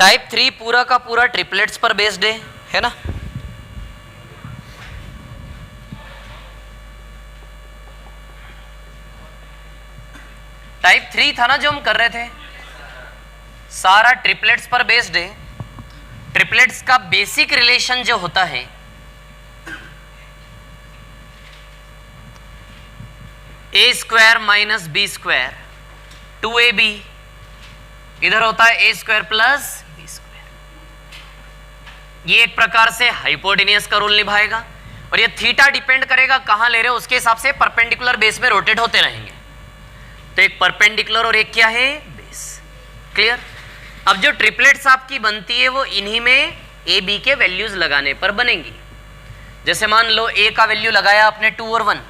Type 3 पूरा का पूरा ट्रिपलेट्स पर बेस्ड है ना। टाइप 3 था ना जो हम कर रहे थे, सारा ट्रिपलेट्स पर बेस्ड है। ट्रिपलेट्स का बेसिक रिलेशन जो होता है A square minus B square 2ab, इधर होता है A square plus B square. ये एक प्रकार से हाइपोटेनियस का रोल निभाएगा और ये थीटा डिपेंड करेगा कहां ले रहे हो, उसके हिसाब से परपेंडिकुलर बेस में रोटेट होते रहेंगे। तो एक परपेंडिकुलर और एक क्या है, बेस। क्लियर। अब जो ट्रिपलेट्स आपकी बनती है वो इन्हीं में ए बी के वैल्यूज लगाने पर बनेंगी। जैसे मान लो ए का वैल्यू लगाया आपने 2 और 1,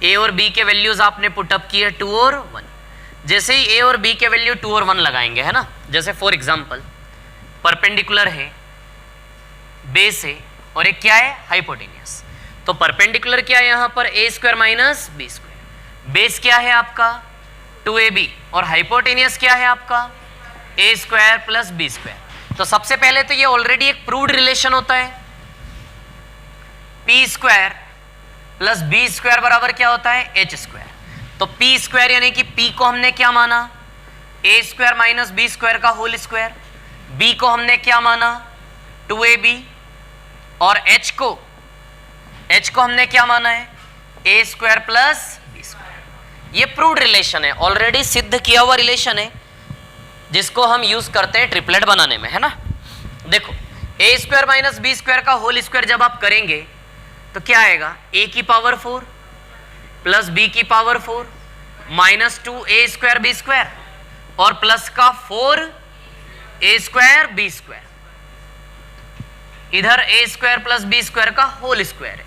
ए और बी के वैल्यूज आपने पुटअप किए 2 और 1। जैसे ही ए और बी के वैल्यू 2 और 1 लगाएंगे, है ना, जैसे फॉर एग्जांपल परपेंडिकुलर है, बेस है और एक क्या है, हाइपोटेनियस। तो परपेंडिकुलर क्या है यहां पर, A square minus B square. Base क्या है आपका 2ab और हाइपोटेनियस क्या है आपका A square plus B square. तो सबसे पहले तो ये ऑलरेडी एक प्रूव्ड रिलेशन होता है, P square plus B square बराबर क्या होता है, एच स्क्वायर। तो पी स्क्वायर यानी कि पी को हमने क्या माना, A square minus B square का होल स्क्वायर, बी को हमने क्या माना 2ab और एच को हमने क्या माना है A square plus B square. ये प्रूव्ड रिलेशन है, ऑलरेडी सिद्ध किया हुआ रिलेशन है जिसको हम यूज करते हैं ट्रिपलेट बनाने में, है ना। देखो ए स्क्वायर माइनस बी स्क्वायर का होल स्क्वायर जब आप करेंगे तो क्या आएगा, ए की पावर 4 प्लस बी की पावर 4 माइनस 2 ए स्क्वायर बी स्क्वायर और प्लस का 4 ए स्क्वायर बी स्क्वायर। इधर ए स्क्वायर प्लस बी स्क्वायर का होल स्क्वायर है।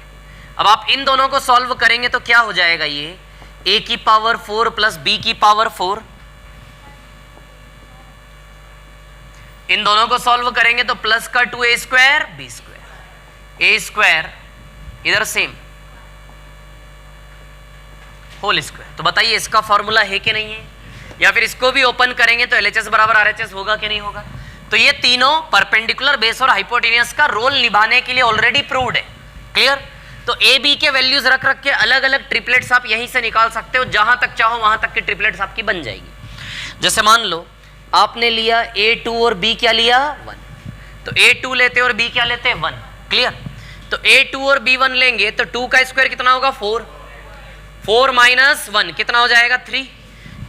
अब आप इन दोनों को सॉल्व करेंगे तो क्या हो जाएगा, ये ए की पावर 4 प्लस बी की पावर 4, इन दोनों को सॉल्व करेंगे तो प्लस का 2 ए स्क्वायर बी स्क्वायर, ए स्क्वायर इधर सेम होल स्क्वायर। तो बताइए इसका फॉर्मूला है कि नहीं है, या फिर इसको भी ओपन करेंगे तो एलएचएस बराबर आरएचएस होगा कि नहीं होगा। तो ये तीनों परपेंडिकुलर बेस और हाइपोटेनियस का रोल निभाने के लिए ऑलरेडी प्रूव्ड है। क्लियर। तो ए बी के वैल्यूज रख रख के अलग अलग ट्रिपलेट्स आप यहीं से निकाल सकते हो, जहां तक चाहो वहां तक की ट्रिपलेट्स आपकी बन जाएगी। जैसे मान लो आपने लिया a2 और b क्या लिया 1, तो a2 लेते और b क्या लेते 1। क्लियर। तो a2 और b1 लेंगे तो 2 का स्क्वायर कितना होगा 4, 4 माइनस 1 कितना हो जाएगा 3।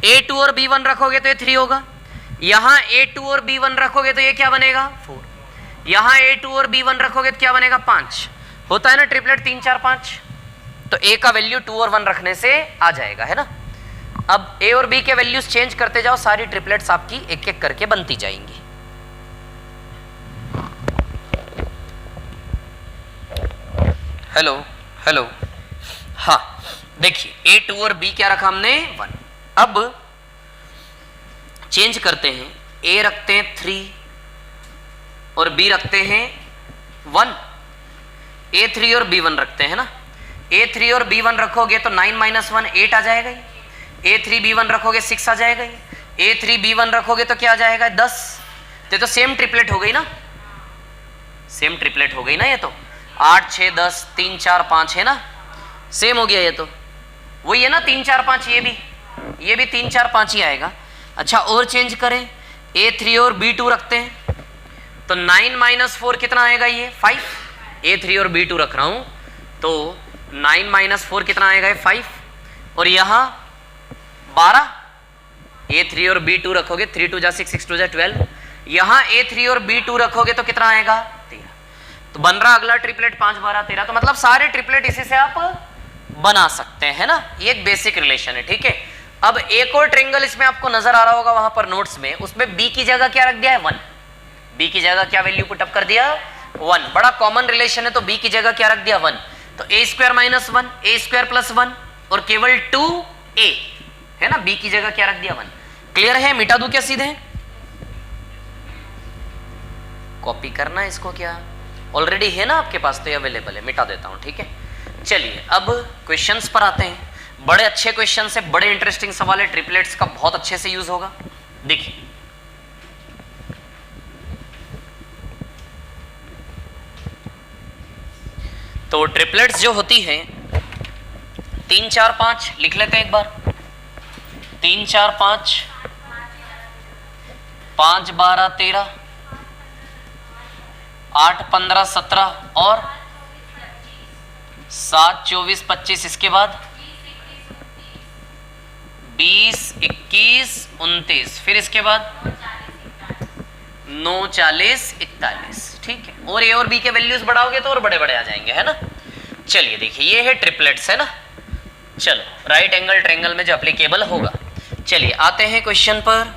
a2 और b1 रखोगे तो ये 3 होगा, यहां a2 और b1 रखोगे तो ये क्या बनेगा 4, यहां a2 और b1 रखोगे तो क्या बनेगा 5। होता है ना ट्रिपलेट 3 4 5। तो a का वैल्यू 2 और 1 रखने से आ जाएगा, है ना। अब a और b के वैल्यूज चेंज करते जाओ, सारी ट्रिपलेट्स आपकी एक एक करके बनती जाएंगी। हेलो हेलो, हाँ देखिए a2 और b क्या रखा हमने 1। अब चेंज करते हैं, a रखते हैं 3 और b रखते हैं 1, a3 और b1 रखते हैं ना। a3 और b1 रखोगे तो 9 माइनस 1 8 आ जाएगा, a3 b1 रखोगे 6 आ जाएगा, a3 b1 रखोगे तो क्या आ जाएगा 10। तो सेम ट्रिपलेट हो गई ना, सेम ट्रिपलेट हो गई ना। ये तो 8 6 10 3 4 5 है ना, सेम हो गया। ये तो वही है ना 3 4 5, ये भी 3 4 5 ही आएगा। अच्छा और चेंज करें, a3 और b2 रखते हैं तो 9 माइनस 4 कितना आएगा, ये 5। a3 और b2 रख रहा हूं तो 9 माइनस 4 कितना आएगा 5, और यहां 12। a3 और b2 रखोगे 3 2 जा 6 6 2 जा 12, यहां a3 और b2 रखोगे तो कितना आएगा 13। तो बन रहा अगला ट्रिपलेट 5 12 13। तो मतलब सारे ट्रिपलेट इसी से आप बना सकते हैं ना, ये एक बेसिक रिलेशन है। ठीक है। अब एक और ट्रायंगल इसमें आपको नजर आ रहा होगा वहां पर नोट्स में, उसमें b की जगह क्या रख दिया है 1, b की जगह क्या वैल्यू पुटअप कर दिया 1। बड़ा कॉमन रिलेशन है, तो b की जगह क्या रख दिया 1, तो a square minus 1 a square plus 1 और केवल 2a है ना, b की जगह क्या रख दिया 1। क्लियर है, मिटा दूं क्या सीधे, कॉपी करना है इसको, क्या ऑलरेडी है ना आपके पास तो ये अवेलेबल है, मिटा देता हूं। ठीक है। चलिए अब क्वेश्चंस पर आते हैं। बड़े अच्छे क्वेश्चन है, बड़े इंटरेस्टिंग सवाल है, ट्रिपलेट्स का बहुत अच्छे से यूज होगा। देखिए तो ट्रिपलेट्स जो होती हैं 3 4 5 लिख लेते हैं एक बार। 3 4 5, 5 12 13, 8 15 17 और 7 24 25, इसके बाद 20 21 29, फिर इसके बाद 9 40 41। ठीक है, और ए और बी के वैल्यूज बढ़ाओगे तो और बड़े बड़े आ जाएंगे, है ना। चलिए देखिए, ये है ट्रिपलेट्स, है ना। चलो, राइट एंगल ट्रायंगल में जो एप्लीकेबल होगा। चलिए आते हैं क्वेश्चन पर।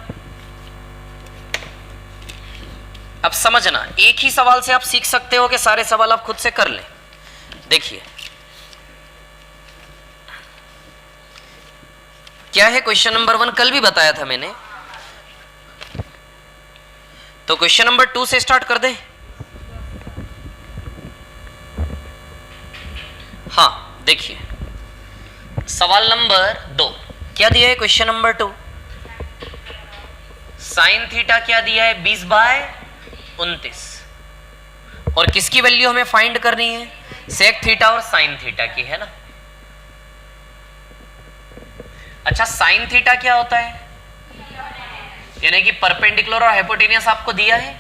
अब समझना, एक ही सवाल से आप सीख सकते हो कि सारे सवाल आप खुद से कर लें। देखिए क्या है क्वेश्चन नंबर 1, कल भी बताया था मैंने। तो क्वेश्चन नंबर 2 से स्टार्ट कर दें। हाँ देखिए, सवाल नंबर 2 क्या दिया है, क्वेश्चन नंबर 2, साइन थीटा क्या दिया है 20/29, और किसकी वैल्यू हमें फाइंड करनी है, सेक थीटा और साइन थीटा की, है ना। अच्छा, साइन थीटा क्या होता है, यानी कि परपेंडिकुलर और हाइपोटेनियस आपको दिया है।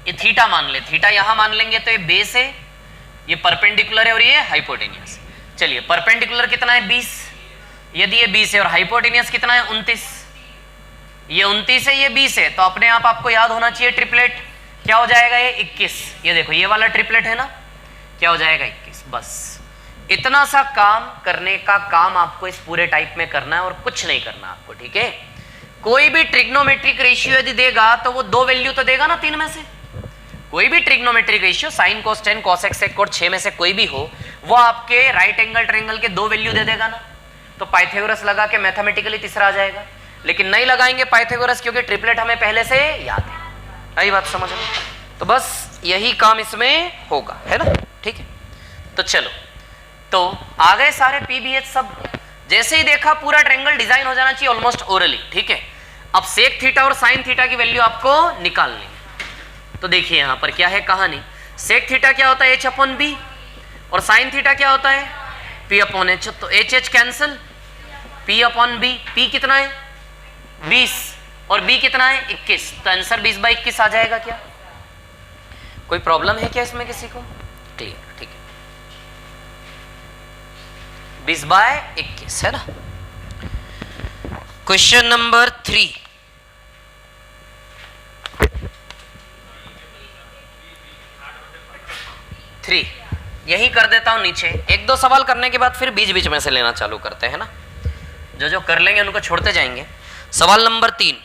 ये थीटा मान ले, थीटा यहां मान लेंगे तो ये बेस है, ये परपेंडिकुलर है और ये हाइपोटेनियस। चलिए, परपेंडिकुलर कितना है 20, यदि ये 20 है, और हाइपोटेनियस कितना है 29, ये 29 है, ये 20 है, तो अपने आप आपको याद होना चाहिए ट्रिपलेट क्या हो जाएगा, ये 21। ये देखो, ये वाला ट्रिपलेट है ना, क्या हो जाएगा 21। बस इतना सा काम करने का काम आपको इस पूरे टाइप में करना है और कुछ नहीं करना आपको, ठीक है। कोई भी ट्रिग्नोमेट्रिक रेशियो यदि देगा तो वो 2 वैल्यू तो देगा ना 3 में से। कोई भी trigonometric ratio sine cos tan cos x sec cot 6 में से कोई भी हो, वो आपके राइट एंगल ट्रायंगल के 2 वैल्यू दे देगा ना। तो पाइथागोरस लगा के मैथमेटिकली तीसरा आ जाएगा, लेकिन नहीं लगाएंगे पाइथागोरस क्योंकि ट्रिपलेट हमें पहले से याद है। यही बात समझ लो। तो बस यही काम इसमें होगा, है ना, ठीक है। तो चलो, तो आ गए सारे पीबीएच सब। जैसे ही देखा पूरा ट्रायंगल डिजाइन हो जाना चाहिए ऑलमोस्ट ओरली, ठीक है। अब सेक थीटा और साइन थीटा की वैल्यू आपको निकालनी है। तो देखिए यहां पर क्या है कहानी, सेक थीटा क्या होता है एच अपॉन बी, और साइन थीटा क्या होता है पी अपॉन एच। तो H H cancel, P upon B, P कितना है 20 और बी कितना है 21, तो आंसर 20/21 आ जाएगा। क्या कोई प्रॉब्लम है क्या इसमें किसी को? क्लियर, ठीक है, 20/21 है ना। क्वेश्चन नंबर 3, यही कर देता हूं नीचे। 1-2 सवाल करने के बाद फिर बीच बीच में से लेना चालू करते हैं ना, जो जो कर लेंगे उनको छोड़ते जाएंगे। सवाल नंबर 3,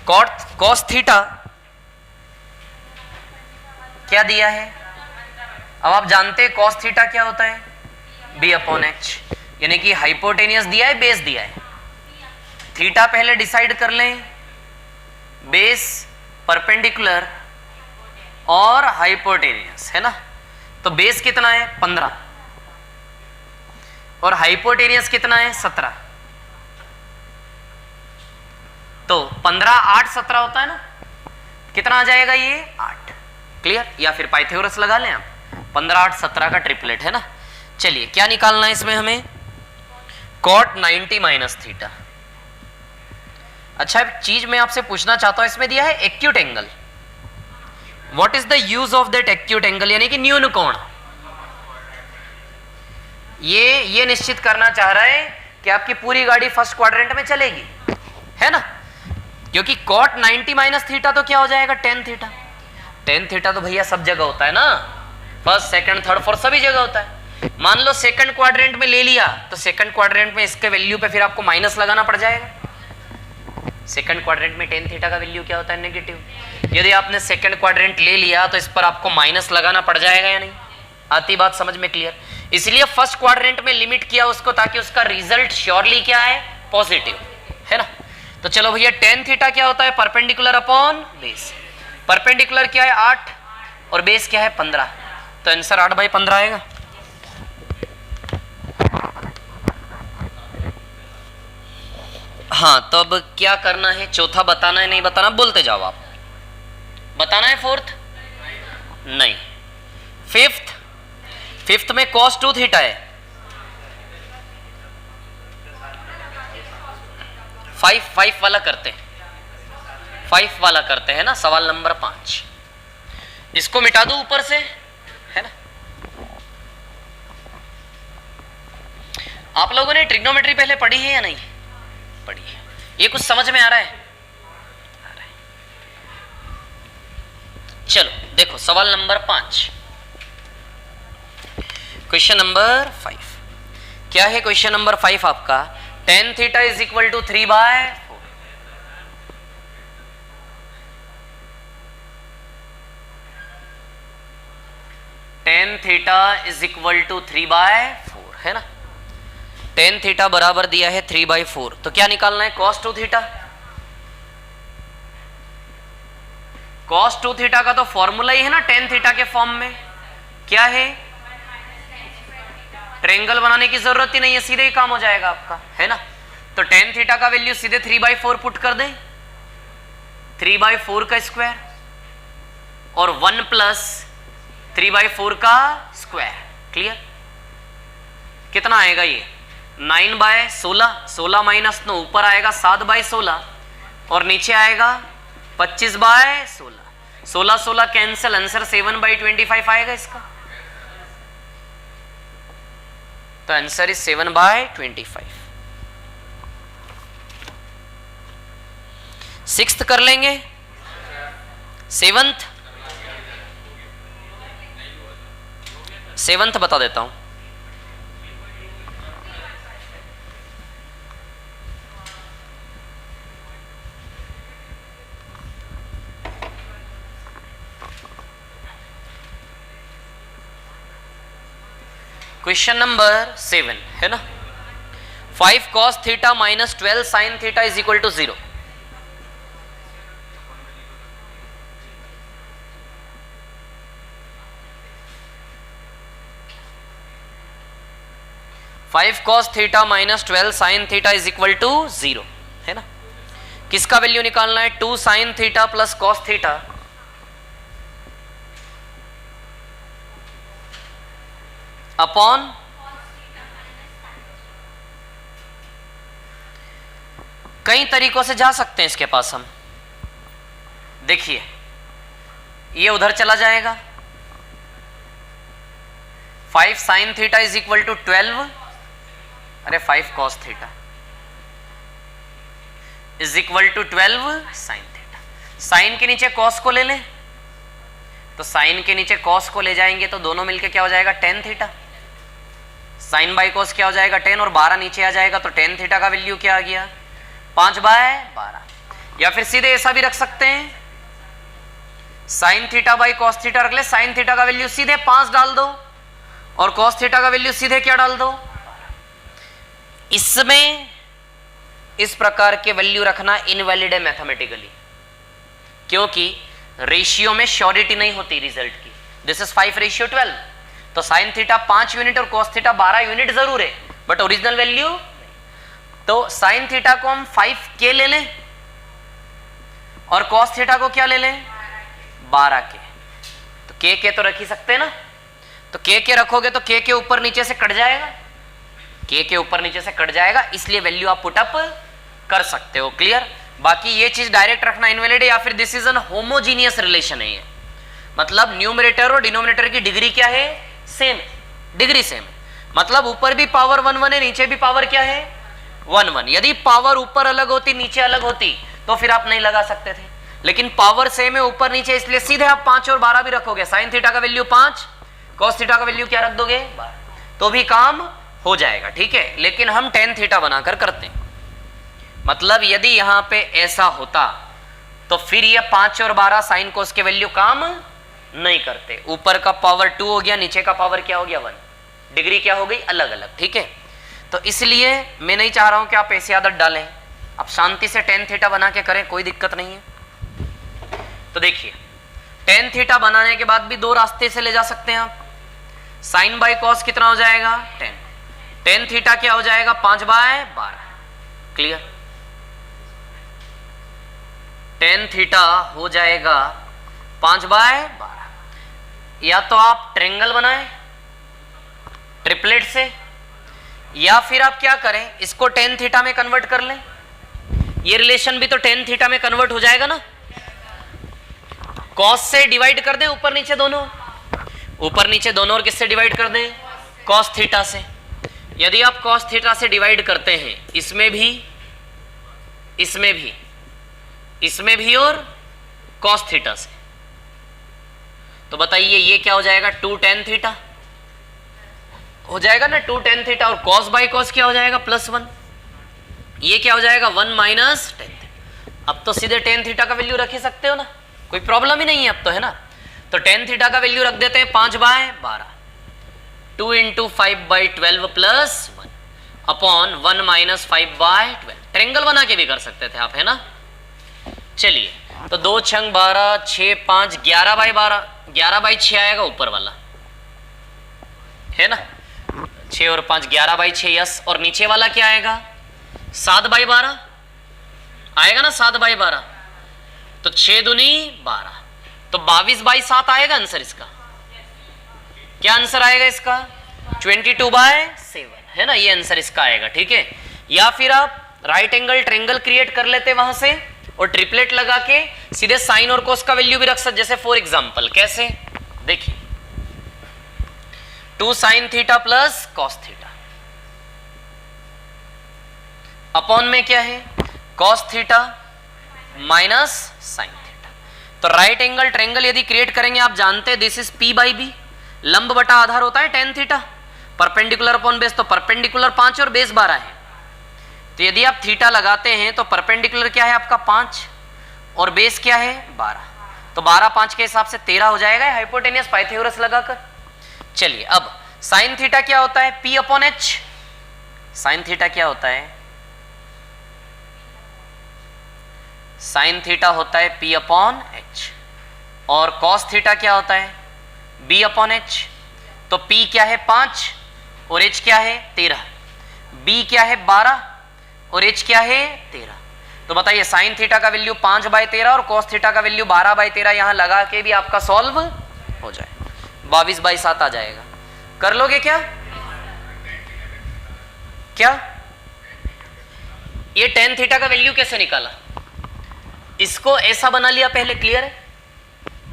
कॉस थीटा क्या दिया है। अब आप जानते हैं कॉस थीटा क्या होता है बी अपॉन एच, यानी कि हाइपोटेनियस दिया है, बेस दिया है। थीटा पहले डिसाइड कर लें, बेस, परपेंडिकुलर और हाइपोटेनियस, है ना। तो बेस कितना है 15 और हाइपोटेनियस कितना है 17। तो 15 8 17 होता है ना, कितना आ जाएगा ये 8। क्लियर, या फिर पाइथागोरस लगा लें आप, 15 8 17 का ट्रिपलेट है ना। चलिए क्या निकालना है इसमें हमें, कॉट 90 माइनस थीटा। अच्छा, एक चीज मैं आपसे पूछना चाहता हूं, इसमें दिया है acute angle. What is the use of that acute angle, यानी कि न्यून कोण। ये निश्चित करना चाह रहा है कि आपकी पूरी गाड़ी फर्स्ट क्वाड्रेंट में चलेगी, है ना, क्योंकि कॉट 90 माइनस थीटा तो क्या हो जाएगा टेन थीटा। टेन थीटा तो भैया सब जगह होता है ना, फर्स्ट सेकंड थर्ड फोर्थ सभी जगह होता है। मान लो सेकंड क्वाड्रेंट में ले लिया, तो सेकंड क्वाड्रेंट में इसके वैल्यू पे फिर आपको माइनस लगाना पड़ जाएगा। सेकंड क्वाड्रेंट में टेन थीटा का वैल्यू क्या होता है नेगेटिव। यदि आपने सेकंड क्वाड्रेंट ले लिया तो इस पर आपको माइनस लगाना पड़ जाएगा या नहीं। आती बात समझ में क्लियर। इसलिए फर्स्ट क्वाड्रेंट में लिमिट किया उसको, ताकि उसका रिजल्ट श्योरली क्या है पॉजिटिव, है ना। तो चलो भैया, टेन थीटा क्या होता है परपेंडिकुलर अपॉन बेस। परपेंडिकुलर क्या है 8 और बेस क्या है 15, तो आंसर 8/15 आएगा। हाँ, तो अब क्या करना है, चौथा बताना है नहीं बताना, बोलते जाओ आप। बताना है फोर्थ नहीं, फिफ्थ फिफ्थ में cos 2 थीटा है, 5 वाला करते हैं, 5 वाला करते हैं ना, सवाल नंबर 5। इसको मिटा दो ऊपर से, है ना। आप लोगों ने ट्रिग्नोमेट्री पहले पढ़ी है या नहीं पढ़ी है? ये कुछ समझ में आ रहा है? चलो देखो सवाल नंबर 5, क्वेश्चन नंबर 5 क्या है? क्वेश्चन नंबर 5 आपका tan theta is equal to 3/4, tan theta is equal to 3/4 है ना। tan थीटा बराबर दिया है 3/4, तो क्या निकालना है? cos 2 theta. cos 2 थीटा का तो फॉर्मूला ही है ना tan थीटा के फॉर्म में, क्या है? ट्रायंगल बनाने की जरूरत ही नहीं है, सीधे ही काम हो जाएगा आपका, है ना। तो tan थीटा का वैल्यू सीधे 3/4 पुट कर दें, 3/4 का स्क्वायर और 1 प्लस 3/4 का स्क्वायर। क्लियर? कितना आएगा ये? 9/16, 16 माइनस 9 ऊपर आएगा 7/16 और नीचे आएगा 25/16, 16 कैंसिल, आंसर 7/25 आएगा इसका। तो आंसर इज 7/25। सिक्स्थ कर लेंगे, सेवंथ बता देता हूं। क्वेश्चन नंबर 7 है ना। 5 cos theta minus 12 sin theta is equal to 0। Five cos theta minus 12 sine theta is equal to 0 है ना। किसका वैल्यू निकालना है? 2 sine theta plus cos theta upon कई तरीकों से जा सकते हैं इसके पास हम। देखिए ये उधर चला जाएगा, 5 sine theta is equal to 12, अरे 5 cos theta is equal to 12 sine theta. Sine के नीचे कॉस को ले लें, तो साइन के नीचे कॉस को ले जाएंगे तो दोनों मिलके क्या हो जाएगा? Tan theta. Sine by cos क्या हो जाएगा? 10 और 12 नीचे आ जाएगा, तो टेन थीटा का वैल्यू क्या आ गया? 5/12। या फिर सीधे ऐसा भी रख सकते हैं, sine theta by cos theta रख ले। साइन थीटा का वैल्यू सीधे 5 डाल दो और कॉस थीटा का वैल्यू सीधे क्या डाल दो? इसमें इस प्रकार के वैल्यू रखना इनवैलिड है मैथमेटिकली, क्योंकि रेशियो में श्योरिटी नहीं होती रिजल्ट की। दिस इज 5:12, तो साइन थीटा 5 यूनिट और कॉस थीटा 12 यूनिट जरूर है, बट ओरिजिनल वैल्यू। तो साइन थीटा को हम 5k ले लें और कॉस थीटा को क्या ले लें? 12k। तो k तो रख ही सकते हैं ना, तो k रखोगे तो k के ऊपर नीचे से कट जाएगा, k के ऊपर नीचे से कट जाएगा, इसलिए वैल्यू आप पुटअप कर सकते हो। क्लियर? बाकी ये चीज डायरेक्ट रखना इनवैलिड है, या फिर this is an homogeneous relation है ये, मतलब न्यूमरेटर और डिनोमिनेटर की डिग्री क्या है? सेम, डिग्री सेम है। मतलब ऊपर भी पावर 1 है, नीचे भी पावर क्या है? 1 यदि पावर ऊपर अलग होती नीचे अलग होती तो फिर आप नहीं लगा सकते थे, लेकिन पावर सेम है ऊपर नीचे, इसलिए सीधे आप 5 और 12 भी रखोगे। साइन थीटा का वैल्यू 5, कॉस थीटा का वैल्यू क्या रख दोगे? 12, तो भी काम हो जाएगा। ठीक है, लेकिन हम टेन थीटा बनाकर करते हैं। मतलब यदि यहां पे ऐसा होता तो फिर ये 5 और 12 साइन कोस के वैल्यू काम नहीं करते। ऊपर का पावर 2 हो गया, नीचे का पावर क्या हो गया? 1, डिग्री क्या हो गई? अलग अलग। ठीक है, तो इसलिए मैं नहीं चाह रहा हूं कि आप ऐसी आदत डालें, आप शांति से टेन थीटा बना के करें, कोई दिक्कत नहीं है। तो देखिए टेन थीटा बनाने के बाद भी दो रास्ते से ले जा सकते हैं आप। साइन बाई कॉस कितना हो जाएगा? 10। टेन थीटा क्या हो जाएगा? 5/12। क्लियर? टेन थीटा हो जाएगा 5/12। या तो आप ट्रायंगल बनाएं ट्रिपलेट से, या फिर आप क्या करें, इसको टेन थीटा में कन्वर्ट कर लें। ये रिलेशन भी तो टेन थीटा में कन्वर्ट हो जाएगा ना। कॉस से डिवाइड कर दें ऊपर नीचे दोनों, ऊपर नीचे दोनों, और किससे डिवाइड कर दें, कॉस थीटा से। यदि आप कॉस थीटा से डिवाइड करते हैं, इसमें भी, इसमें भी, इसमें भी, और कॉस थीटा से, तो बताइए ये क्या हो जाएगा, 2 tan थीटा हो जाएगा ना, 2 tan थीटा, और कॉस बाई कॉस क्या हो जाएगा, +1। ये क्या हो जाएगा, 1 माइनस टेन। अब तो सीधे tan थीटा का वैल्यू रख ही सकते हो ना, कोई प्रॉब्लम ही नहीं है अब तो, है ना। तो tan थीटा का वैल्यू रख देते हैं 5/12, 2 × 5/12 + 1 अपॉन 1 - 5/12। ट्रायंगल बना के भी कर सकते थे आप, है ना। चलिए, तो 2 × 6 = 12, 6 × 5 = 11/12, 11/6 आएगा ऊपर वाला, है ना। 6 और 5 11/6, यस। और नीचे वाला क्या आएगा, 7/12 आएगा ना, 7/12। तो 6 दूनी 12, तो 22/7 आएगा आंसर इसका। क्या आंसर आएगा इसका, 22/7, है ना, ये आंसर इसका आएगा, ठीक है। या फिर आप राइट एंगल ट्रायंगल क्रिएट कर लेते वहां से, और ट्रिपलेट लगा के सीधे साइन और कोस का वैल्यू भी रख सकते। जैसे फॉर एग्जांपल, कैसे, देखिए, 2 sin theta + cos theta upon में क्या है, cos theta minus sin theta. तो राइट एंगल ट्रायंगल यदि क्रिएट करेंगे, आप जानते हैं दिस इज P/B, लंब बटा आधार होता है tan theta, perpendicular upon base, तो परपेंडिकुलर 5 और बेस 12 है। तो यदि आप थीटा लगाते हैं तो परपेंडिकुलर क्या है आपका 5 और बेस क्या है 12, तो 12 5 के हिसाब से 13 हो जाएगा हाइपोटेनियस पाइथागोरस लगाकर। चलिए, अब साइन थीटा क्या होता है, P/H। साइन थीटा क्या होता है, साइन थीटा होता है P/H, और कॉस थीटा क्या होता है, B/H। तो P क्या है 5 और H क्या है 13, B क्या है 12 और H क्या है 13। तो बताइए साइन थीटा का वैल्यू 5/13 और कॉस थीटा का वैल्यू 12/13, यहां लगा के भी आपका सॉल्व हो जाए, 22/7 आ जाएगा। कर लोगे क्या, क्या ये tan थीटा का वैल्यू कैसे निकाला, इसको ऐसा बना लिया पहले, क्लियर है,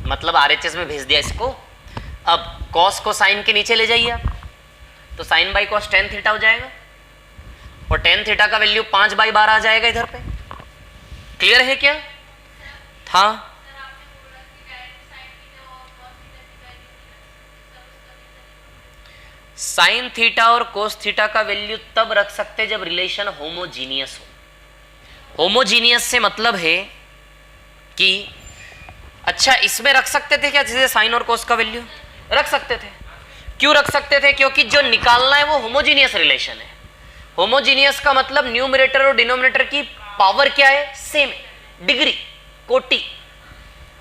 मतलब RHS में भेज दिया इसको। अब cos को साइन के नीचे ले जाइए आप, तो sine by cos tan theta हो जाएगा, और tan थीटा का वैल्यू 5/12 आ जाएगा इधर पे। क्लियर है क्या था, साइन थीटा और कोस थीटा का वैल्यू तब रख सकते जब रिलेशन होमोजीनियस हो। होमोजीनियस से मतलब है कि, अच्छा इसमें रख सकते थे क्या, जैसे साइन और कोस का वैल्यू रख सकते थे। क्यों रख सकते थे, क्योंकि जो निकालना है वो होमोजीनियस रिलेशन है। होमोजीनियस का मतलब न्यूमरेटर और डिनोमिनेटर की पावर क्या है, सेम, डिग्री, कोटि,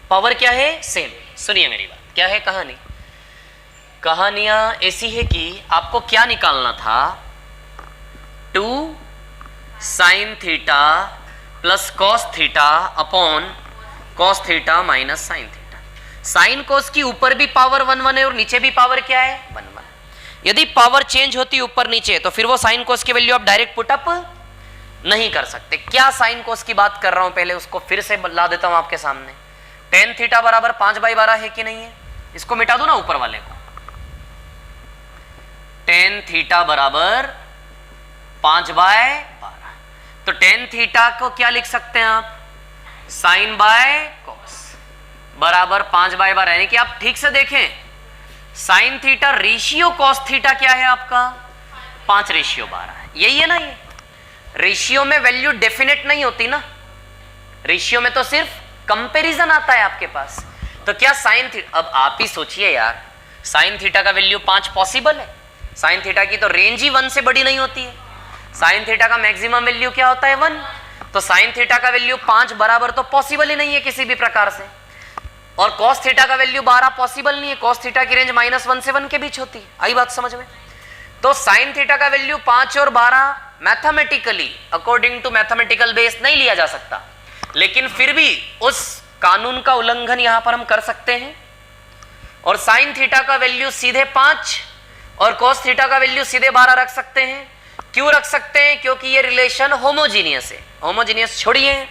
पावर क्या है, सेम। सुनिए मेरी बात, क्या है कहानी, कहानियां ऐसी है कि आपको क्या निकालना था, 2 sin theta + cos theta upon cos theta minus sin theta. Sine cos की ऊपर भी पावर 1 है और नीचे भी पावर क्या है 1। यदि पावर चेंज होती ऊपर नीचे तो फिर वो साइन कोस की वैल्यू आप डायरेक्ट पुटअप नहीं कर सकते। क्या साइन कोस की बात कर रहा हूं, पहले उसको फिर से ला देता हूं आपके सामने। tan थीटा बराबर 5/12 है कि नहीं है, इसको मिटा दो ना ऊपर वाले को। tan थीटा बराबर 5/12, तो tan थीटा को क्या लिख सकते हैं आप, साइन बाय कॉस बराबर 5/12, यानी कि आप ठीक से देखें, sine theta ratio cos theta क्या है आपका 5/12, यही है ना। ये रेशियो में वैल्यू डेफिनेट नहीं होती ना, रेशियो में तो सिर्फ कंपैरिजन आता है आपके पास। तो क्या साइन थीटा, अब आप ही सोचिए यार, साइन थीटा का वैल्यू 5 पॉसिबल है, साइन थीटा की तो रेंज ही 1 से बड़ी नहीं होती है, साइन थीटा का मैक्सिमम वैल्यू क्या होता है 1, तो साइन थीटा का वैल्यू 5 बराबर तो पॉसिबल ही नहीं है किसी भी प्रकार से। और कॉस थीटा का वैल्यू 12 पॉसिबल नहीं है, कॉस थीटा की रेंज -1 से 1 के बीच होती है। आई बात समझ में। तो साइन थीटा का वैल्यू 5 और 12 mathematically according to mathematical base नहीं लिया जा सकता, लेकिन फिर भी उस कानून का उल्लंघन यहां पर हम कर सकते हैं। और साइन थीटा का वैल्यू सीधे 5 और cos थीटा का वैल्यू सीधे 12 रख सकते हैं। क्यों रख सकते हैं? क्योंकि ये रिलेशन होमोजीनियस है। होमोजीनियस छोड़िए,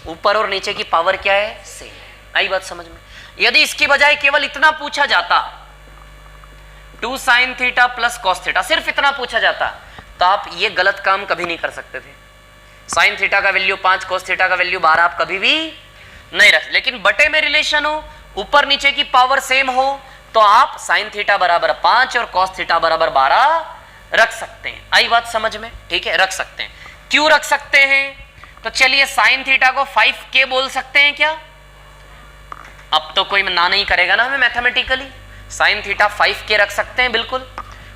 ऊपर और नीचे की पावर क्या है? सेम है। आई बात समझ में? यदि इसकी बजाय केवल इतना पूछा जाता 2 sin theta plus cos theta, सिर्फ इतना पूछा जाता, तो आप ये गलत काम कभी नहीं कर सकते थे। sin थीटा का वैल्यू 5, cos थीटा का वैल्यू 12 आप कभी भी नहीं रख। लेकिन बटे में रिलेशन हो, ऊपर नीचे की पावर सेम हो, तो आप sin थीटा बराबर 5 और cos थीटा बराबर 12 रख सकते हैं। आई बात समझ में? ठीक है, रख सकते हैं। क्यों रख सकते हैं? तो चलिए sin थीटा को 5k बोल सकते हैं क्या? अब तो कोई ना नहीं करेगा ना हमें मैथमेटिकली। sin थीटा 5k रख सकते हैं बिल्कुल,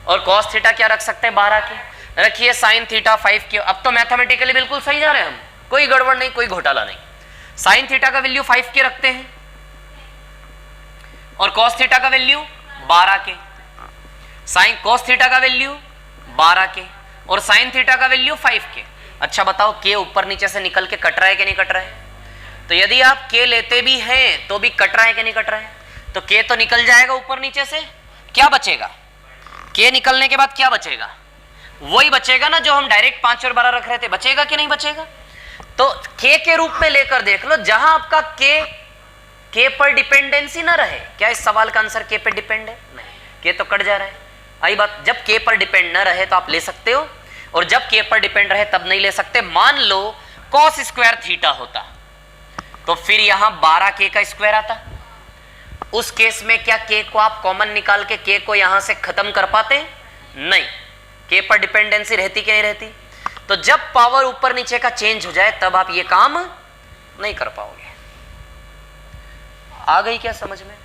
और cos थीटा क्या रख सकते हैं? 12k। रखिए sin थीटा 5k। अब तो मैथमेटिकली बिल्कुल सही जा रहे हैं हम, कोई गड़बड़ नहीं, कोई घोटाला नहीं। sin थीटा का वैल्यू 5k रखते हैं और cos थीटा का value 12k, sin cos theta का वैल्यू 12k और sin थीटा का वैल्यू 5k। अच्छा बताओ, k ऊपर नीचे से निकल के कट रहा है कि नहीं कट रहा है? तो यदि आप k लेते भी हैं तो भी कट रहा है कि नहीं कट रहा है? तो k तो निकल जाएगा ऊपर नीचे से, क्या बचेगा? k निकलने के बाद क्या बचेगा? वही बचेगा ना जो हम डायरेक्ट 5 और 12 रख रहे थे, बचेगा कि नहीं बचेगा? तो k के रूप में लेकर देख लो, जहां आपका k पर डिपेंडेंसी ना रहे। क्या इस सवाल का आंसर k पे डिपेंड है? नहीं, k तो कट जा रहा है। आई बात, जब k पर डिपेंड ना रहे तो आप ले सकते हो, और जब k पर डिपेंड रहे तब नहीं ले सकते। मान लो cos स्क्वायर थीटा होता तो फिर यहां 12k का स्क्वायर आता। उस केस में क्या k को आप कॉमन निकाल के k को यहां से खत्म कर पाते? नहीं, k पर डिपेंडेंसी रहती कि नहीं रहती? तो जब पावर ऊपर नीचे का चेंज हो जाए तब आप ये काम नहीं कर पाओगे। आ गई क्या समझ में?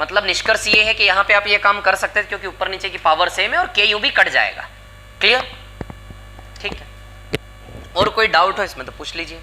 मतलब निष्कर्ष ये है कि यहां पे आप ये काम कर सकते हैं क्योंकि ऊपर नीचे की पावर सेम है और k यूं भी कट जाएगा। क्लियर? ठीक है। और कोई डाउट हो इसमें तो पूछ लीजिए।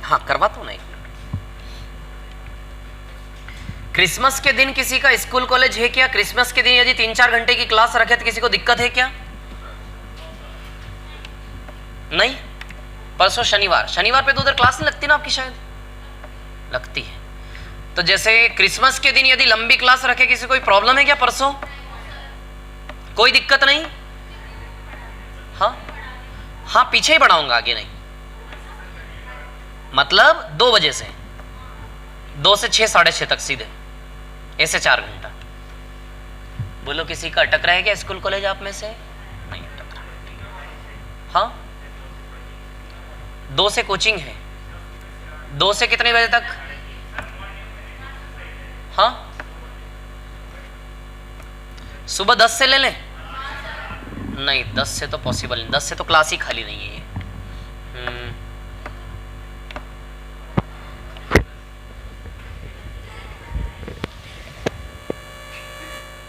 हाँ करवा तो नहीं। क्रिसमस के दिन किसी का स्कूल कॉलेज है क्या? क्रिसमस के दिन यदि 3-4 घंटे की क्लास रखे तो किसी को दिक्कत है क्या? नहीं। परसों शनिवार पे तो उधर क्लास नहीं लगती ना आपकी? शायद लगती है। तो जैसे क्रिसमस के दिन यदि लंबी क्लास रखे किसी को कोई प्रॉब्लम है क्या? परसों कोई दिक्कत नहीं? हाँ पीछे ही बढ़ाऊंगा, आगे नहीं। मतलब 2 बजे से 2 से 6, 6:30 तक सीधे, ऐसे 4 घंटा। बोलो किसी का अटक रहा है क्या स्कूल कॉलेज आप में से? नहीं अटक रहा। हाँ 2 से कोचिंग है, 2 से कितने बजे तक? हाँ सुबह 10 से ले लें? नहीं 10 से तो पॉसिबल नहीं, 10 से तो क्लास ही खाली नहीं है।